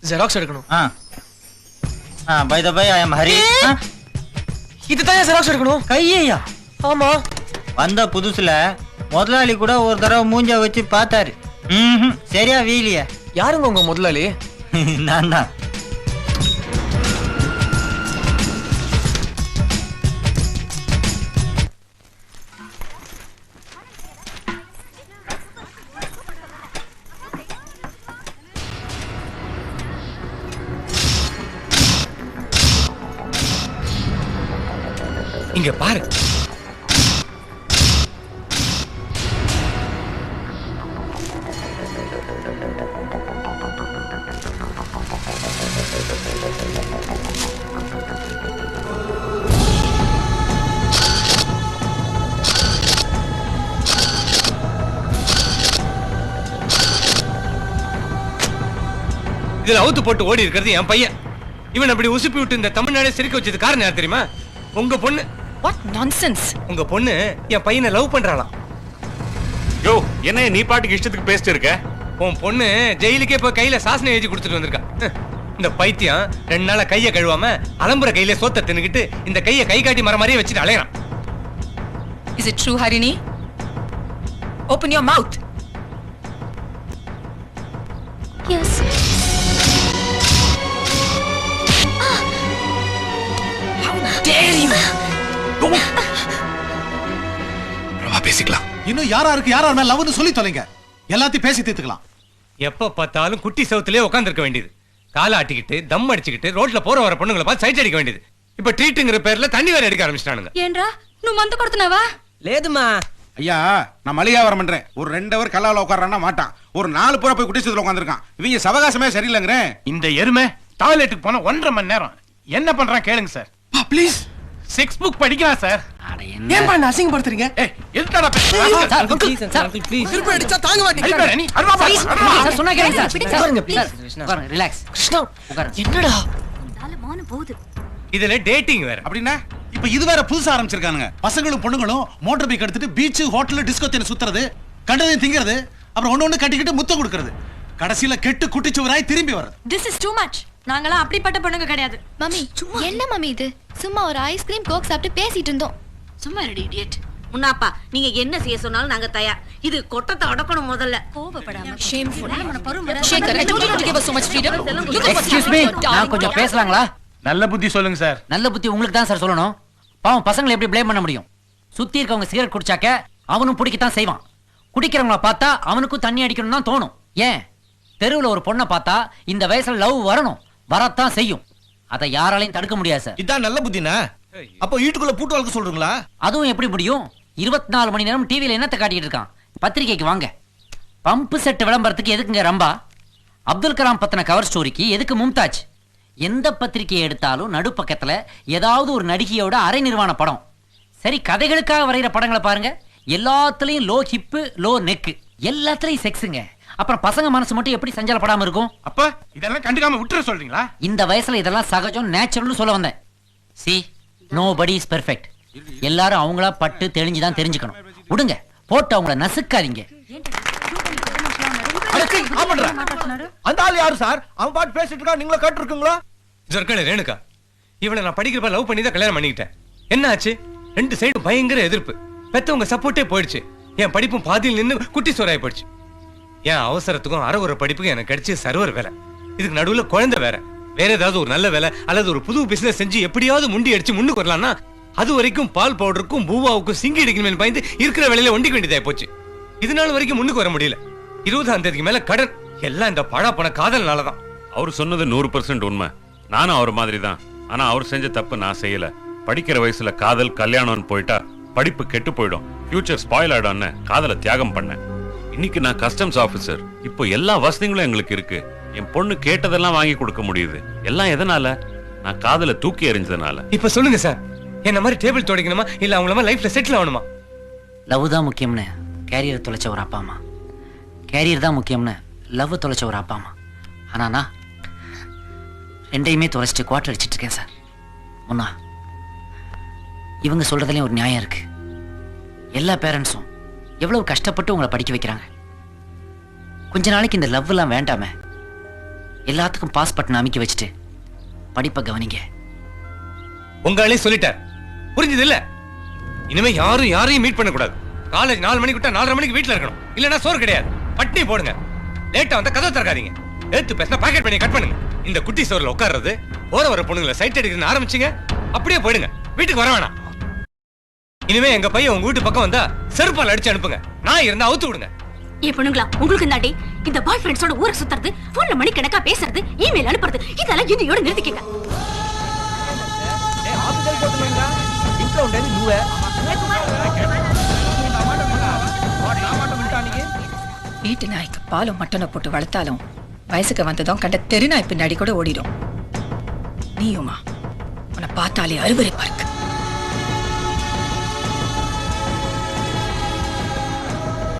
Xerox எடுக்கணும். By the by ஐ அம் ஹரி. இதுதான் xerox எடுக்கணும். கையா? ஆமா. வந்த புதுசுல முதலாளி கூட ஒரு தடவை மூஞ்ச வச்சு பார்த்தாரு. சரியா வீலியா? யாருங்க உங்க முதலாளி? நான் தான். இங்க பாரு. இதுல அவுத்து போட்டு ஓடி இருக்கிறது என் பையன். இவன் அப்படி உசுப்பி விட்டு இந்த தமிழ்நாடே சிரிக்க வச்சது காரணம் யார் தெரியுமா? உங்க பொண்ணு. What nonsense? உங்க பொண்ணு என் பையனை லவ் பண்றாளாம். யோ, என்ன நீ பாட்டுக்கு இஷ்டத்துக்கு பேசிட்டு இருக்க? உன் பொண்ணு ஜெயிலுக்கே போய் கையில சாசனம் எழுதி கொடுத்துட்டு வந்திருக்கா. இந்த பைத்தியம் 2 நாளா கைய கழுவாம அலம்புற கையில சோத்த தின்னுக்கிட்டு இந்த கைய கை காட்டி மர மாதிரியே வச்சுட்டு அலையறான். Is it true, Harini? Open your mouth. Yes. How dare you? Rama பேசிக்கலாம். இன்னும் யாராருக்கு யாரா மேல லவ்னு சொல்லி தொலைங்க. எல்லாத்தையும் பேசி தீர்த்துக்கலாம். எப்ப பார்த்தாலும் குட்டி சவுத்திலே உட்கார்ந்திருக்க வேண்டியது. கால ஆட்டிக்கிட்டு தம் அடிச்சுக்கிட்டு ரோட்ல போற வர பொண்ணுங்களை பார்த்து சைட் அடிக்க வேண்டியது. இப்ப ட்ரீட்டுங்கிற பேர்ல தண்ணி வேற அடிக்க ஆரம்பிச்சிட்டானுங்க. ஏன்றா నువ్వు మందు కొడుతున్నావా? లేదుమా. ஐயா நான் மளிகாவரம் பண்றேன். ஒரு 2 ஹவர் கல்லால உட்கார்றானா மாட்டான். ஒரு 4 பூரா போய் குட்டி சவுத்துல உட்கார்ந்திருக்கான். இவங்க சவகாசமே சரியில்லைங்கறேன். இந்த எருமை டாய்லெட்டுக்கு போன 1.5 மணி நேரம் என்ன பண்றான் கேளுங்க சார். ப்ளீஸ் 6 புக் படிக்கலாம் சார். ఏం పని అసింగపడుతుறீங்க? ஏய் எதுக்குடா பேசுற? Sir please sir please. திருப்பி அடிச்சா தாங்க மாட்டீங்க. அடிப்பா நீ அருவா பாரு. సార్ சொன்னா கேளுங்க சார். பாருங்க ப்ளீஸ். பாருங்க ரிலாக்ஸ். கிருஷ்ணா உட்காருங்க. என்னடா నాల మాను పోదు. இதுல டேட்டிங் வேற. அப்படினா இப்ப இது வேற புதுசா ஆரம்பிச்சிருக்கானுங்க. பசங்களும் பொண்ணுங்களும் மோட்டார் பைக் எடுத்துட்டு பீச் ஹோட்டல் டிஸ்கோ தேன சுத்துறது, கண்டதையும் திங்கிறது, அப்புறம் ஒண்ணு கட்டிக்கிட்டு முத்தம் கொடுக்கிறது. கடைசில கெட்டு குட்டிச்சுவராய் திரும்பி வர்றது. This is too much. நாங்கலாம் அப்படிப்பட்ட பொண்ணுங்க கிடையாது. மம்மி என்ன மம்மி இது? சும்மா ஒரு ஐஸ்கிரீம் கோக் சாப்பிட்டு பேசிட்டு இருந்தோம். சும்மா ரெடி இடியட். முன்னாப்பா நீங்க என்ன செய்ய சொன்னாலும் நாங்க தயார். இது கொட்டத்தை அடக்கணும் முதல்ல. கோபப்படாம. Shameful. Shekhar, I told you not to give us so much freedom. Look at excuse me. நான் கொஞ்சம் பேசலாங்களா? நல்ல புத்தி சொல்லுங்க சார். நல்ல புத்தி உங்களுக்கு தான் சார் சொல்லணும். பாவம் பசங்களை எப்படி ப்ளேம் பண்ண முடியும்? சுத்தி இருக்கவங்க சிகரெட் குடிச்சாக்க அவனும் பிடிக்கத்தான் செய்வான். குடிக்கிறவங்கள பார்த்தா அவனுக்கும் தண்ணி அடிக்கணும் தான் தோணும். ஏன் தெருவில் ஒரு பொண்ணை பார்த்தா இந்த வயசுல லவ் வரணும், வரத்தான் செய்யும். அதை யாராலையும் தடுக்க முடியாது சார். இதான் நல்ல புத்தினா? அப்போ வீட்டுக்குள்ள பூட்டு வளர்க்க சொல்றீங்களா? அதுவும் எப்படி முடியும்? 24 மணி நேரம் டிவியில் என்னத்தை காட்டிட்டு இருக்கான்? பத்திரிகைக்கு வாங்க. பம்பு செட் விளம்பரத்துக்கு எதுக்குங்க ரம்பா? அப்துல் கலாம் பத்தின கவர் ஸ்டோரிக்கு எதுக்கு மும்தாஜ்? எந்த பத்திரிகையை எடுத்தாலும் நடுப்பக்கத்துல ஏதாவது ஒரு நடிகையோட அரை நிர்வாண படம். சரி, கதைகளுக்காக வரைகிற படங்களை பாருங்க, எல்லாத்துலயும் லோ ஹிப்பு லோ நெக்கு, எல்லாத்துலயும் செக்ஸுங்க. அப்புறம் பசங்க மனசு மட்டும் எப்படி சஞ்சலப்படாம இருக்கும்? அப்ப இதெல்லாம் கண்டுக்காம விட்டுற சொல்றீங்களா? இந்த வயசுல இதெல்லாம் சகஜம், நேச்சுரல்னு சொல்ல வந்தேன். C nobody is perfect. எல்லாரும் அவங்களா பட்டு தெளிஞ்சுதான் தெரிஞ்சுக்கணும். விடுங்க, போட்டு அவங்கள நசுக்காதீங்க. அந்த ஆள் யாரு சார்? அவன் பாட்டு பேசிட்டு இருக்கா, நீங்களே கேட்டு இருக்கீங்களா? ஜர்க்கலே ரேணுகா, இவளை நான் படிக்கிறப்ப லவ் பண்ணி தான் கல்யாணம் பண்ணிக்கிட்டேன். என்ன ஆச்சு? 2 சைடும் பயங்கர எதிர்ப்பு. பெத்தவங்க சப்போர்ட்டே போயிடுச்சு. என் படிப்பும் பாதியில் நின்று குட்டி சோறாய் போயிடுச்சு. என் அவசரத்துக்கும் அறகுற படிப்புக்கும் எனக்கு கிடைச்ச சர்வர் வேலை. இதுக்கு நடுவுல குழந்தை வேற. வேற ஏதாவது ஒரு நல்ல வேலை அல்லது ஒரு புது பிசினஸ் செஞ்சு எப்படியாவது முண்டி அடிச்சு முன்னுக்கு வரலாம்னா அது வரைக்கும் பால் பவுடருக்கும் பூவாவுக்கும் சிங்கி அடிக்கணும்னு பயந்து இருக்கிற வேலையில ஒண்டிக்க வேண்டியதாய் போச்சு. இதனால வரைக்கும் முன்னுக்கு வர முடியல. 20ஆம் தேதிக்கு மேல கடன். எல்லாம் இந்த பழா போன காதல்னாலதான். அவர் சொன்னது 100% உண்மை. நானும் அவர் மாதிரி தான். ஆனா அவர் செஞ்ச தப்பு நான் செய்யல. படிக்கிற வயசுல காதல் கல்யாணம்னு போயிட்டா படிப்பு கெட்டு போயிடும், ஃபியூச்சர் ஸ்பாயில் ஆயிடும்னு காதலை தியாகம் பண்ணேன். இன்னைக்கு நான் கஸ்டம்ஸ் ஆபீசர். இப்போ எல்லா வசதிகளும் எங்களுக்கு இருக்கு. என் பொண்ணு கேட்டதெல்லாம் வாங்கி கொடுக்க முடியுது. எல்லாம் எதனால? நான் காதலை தூக்கி எறிஞ்சதுனால. இப்ப சொல்லுங்க சார், என்ன மாதிரி டேபிள் துடைக்கணுமா இல்ல அவங்கள லைஃப்ல செட்டில் ஆகணுமா? லவ் தான் முக்கியம்னு கேரியர் தொலைச்ச ஒரு அப்பா அம்மா, கேரியர் தான் முக்கியம்னு லவ் தொலைச்ச ஒரு அப்பா அம்மா. ஆனா நான் 2யுமே தொலைச்சிட்டு குவார்டர் அடிச்சிட்டு இருக்கேன் சார். முன்னா இவங்க சொல்றதுலயும் ஒரு நியாயம் இருக்கு. எல்லா பேரண்ட்ஸும் எவ்வளவு கஷ்டப்பட்டு உங்களை படிக்க வைக்கிறாங்க. கொஞ்ச நாளைக்கு இந்த லவ் எல்லாம் வேண்டாமே. எல்லாத்துக்கும் பாஸ் பட்டன் அமைக்க வச்சுட்டு படிப்பை கவனிங்க. உங்களே சொல்லிட்டார், புரிஞ்சது இல்ல? இனிமே யாரும் யாரையும் மீட் பண்ண கூடாது. காலேஜ் 4 மணிக்கு விட்டா 4:30 மணிக்கு வீட்டுல இருக்கணும். இல்லன்னா சோறு கிடையாது. பட்டினி போடுங்க. லேட்டா வந்தா கதவை திறக்காதீங்க. எடுத்து பேசினா பாக்கெட் பண்ணி கட் பண்ணுங்க. இந்த குட்டி சோறுல உட்கார்றது, போற வர பொண்ணுங்களை சைட் அடிக்கிறதுன்னு ஆரம்பிச்சீங்க, அப்படியே போயிடுங்க. வீட்டுக்கு வர வேணாம். இனிமே எங்க பையன் உங்க வீட்டு பக்கம் வந்தா செருப்பால் அடிச்சு அனுப்புங்க. நான் இருந்தா அவுத்து விடுங்க. ஏ பொண்ணுங்களா, உங்களுக்கு இந்தாடி இந்த பாய் ஃப்ரெண்ட்ஸோட ஊரை சுத்துறது, போன்ல மணிக்கணக்கா பேசுறது, இமெயில் அனுப்புறது, இதெல்லாம் இதையோட நிறுத்திக்கங்க. வீட்டு நாய்க்கு பாலும் மட்டனை போட்டு வளர்த்தாலும் வயசுக்கு வந்ததும் கண்ட தெரு நாய் பின்னாடி கூட ஓடிடும். நீயுமா உன்னை பார்த்தாலே அருவருப்பா இருக்கு.